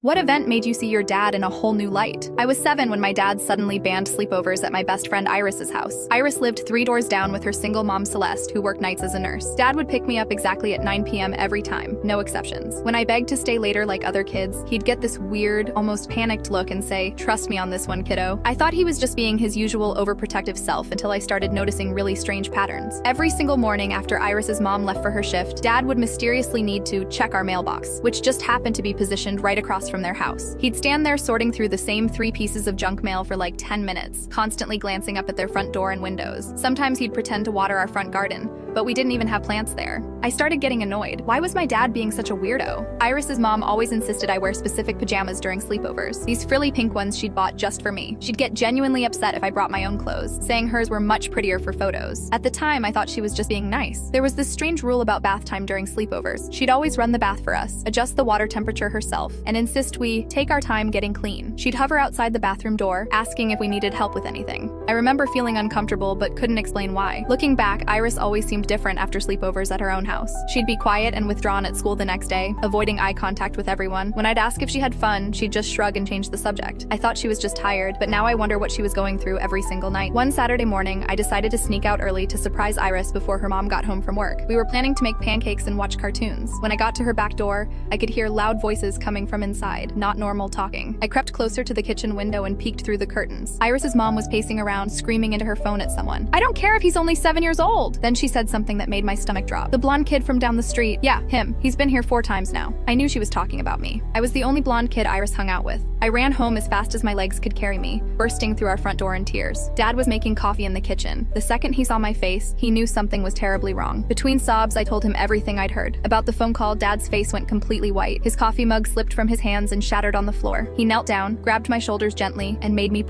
What event made you see your dad in a whole new light? I was 7 when my dad suddenly banned sleepovers at my best friend Iris's house. Iris lived 3 doors down with her single mom Celeste, who worked nights as a nurse. Dad would pick me up exactly at 9 p.m. every time, no exceptions. When I begged to stay later like other kids, he'd get this weird, almost panicked look and say, "Trust me on this one, kiddo." I thought he was just being his usual overprotective self until I started noticing really strange patterns. Every single morning after Iris's mom left for her shift, Dad would mysteriously need to check our mailbox, which just happened to be positioned right across from their house. He'd stand there sorting through the same 3 pieces of junk mail for like 10 minutes, constantly glancing up at their front door and windows. Sometimes he'd pretend to water our front garden, but we didn't even have plants there. I started getting annoyed. Why was my dad being such a weirdo? Iris's mom always insisted I wear specific pajamas during sleepovers, these frilly pink ones she'd bought just for me. She'd get genuinely upset if I brought my own clothes, saying hers were much prettier for photos. At the time, I thought she was just being nice. There was this strange rule about bath time during sleepovers. She'd always run the bath for us, adjust the water temperature herself, and insist we take our time getting clean. She'd hover outside the bathroom door, asking if we needed help with anything. I remember feeling uncomfortable but couldn't explain why. Looking back, Iris always seemed different after sleepovers at her own house. She'd be quiet and withdrawn at school the next day, avoiding eye contact with everyone. When I'd ask if she had fun, she'd just shrug and change the subject. I thought she was just tired, but now I wonder what she was going through every single night. One Saturday morning, I decided to sneak out early to surprise Iris before her mom got home from work. We were planning to make pancakes and watch cartoons. When I got to her back door, I could hear loud voices coming from inside, not normal talking. I crept closer to the kitchen window and peeked through the curtains. Iris's mom was pacing around, screaming into her phone at someone. "I don't care if he's only 7 years old!" Then she said something that made my stomach drop. "The blonde kid from down the street. Yeah, him. He's been here 4 times now." I knew she was talking about me. I was the only blonde kid Iris hung out with. I ran home as fast as my legs could carry me, bursting through our front door in tears. Dad was making coffee in the kitchen. The second he saw my face, he knew something was terribly wrong. Between sobs, I told him everything I'd heard. About the phone call, Dad's face went completely white. His coffee mug slipped from his hands and shattered on the floor. He knelt down, grabbed my shoulders gently, and made me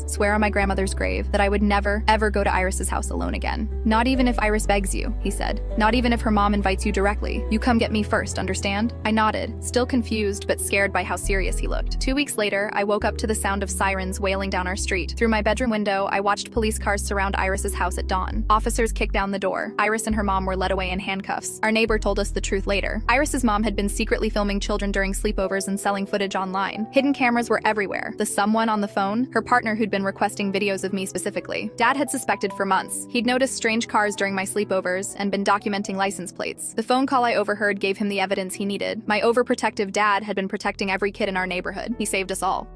swear on my grandmother's grave, that I would never, ever go to Iris's house alone again. "Not even if Iris begs you," he said. "Not even if her mom invites you directly. You come get me first, understand?" I nodded, still confused but scared by how serious he looked. 2 weeks later, I woke up to the sound of sirens wailing down our street. Through my bedroom window, I watched police cars surround Iris's house at dawn. Officers kicked down the door. Iris and her mom were led away in handcuffs. Our neighbor told us the truth later. Iris's mom had been secretly filming children during sleepovers and selling footage online. Hidden cameras were everywhere. The someone on the phone, her partner who'd been requesting videos of me specifically. Dad had suspected for months. He'd noticed strange cars during my sleepovers and been documenting license plates. The phone call I overheard gave him the evidence he needed. My overprotective dad had been protecting every kid in our neighborhood. He saved us all.